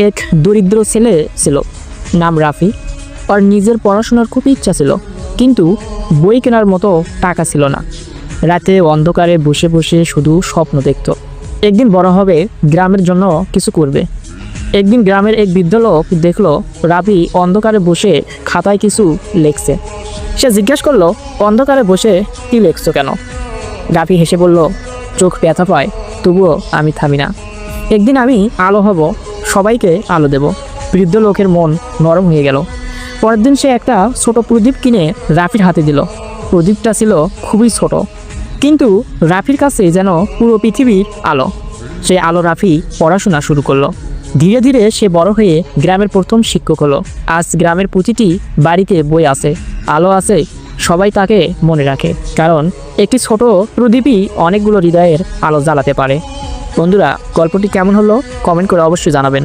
এক দরিদ্র ছেলে ছিল, নাম রাফি। আর নিজের পড়াশোনার খুব ইচ্ছা ছিল, কিন্তু বই কেনার মতো টাকা ছিল না। রাতে অন্ধকারে বসে বসে শুধু স্বপ্ন দেখত একদিন বড় হবে, গ্রামের জন্য কিছু করবে। একদিন গ্রামের এক বৃদ্ধ লোক দেখলো রাফি অন্ধকারে বসে খাতায় কিছু লিখছে। সে জিজ্ঞেস করলো, অন্ধকারে বসে কি লিখছো কেন? রাফি হেসে বলল, চোখ ব্যথা পায়, তবুও আমি থামি না। একদিন আমি আলো হব, সবাইকে আলো দেব। বৃদ্ধ লোকের মন নরম হয়ে গেল। পরের দিন সে একটা ছোট প্রদীপ কিনে রাফির হাতে দিল। প্রদীপটা ছিল খুবই ছোট, কিন্তু রাফির কাছে যেন পুরো পৃথিবীর আলো। সে আলো রাফি পড়াশোনা শুরু করলো। ধীরে ধীরে সে বড় হয়ে গ্রামের প্রথম শিক্ষক হলো। আজ গ্রামের প্রতিটি বাড়িতে বই আছে, আলো আছে, সবাই তাকে মনে রাখে, কারণ একটি ছোট প্রদীপই অনেকগুলো হৃদয়ের আলো জ্বালাতে পারে। বন্ধুরা, গল্পটি কেমন হলো কমেন্ট করে অবশ্যই জানাবেন।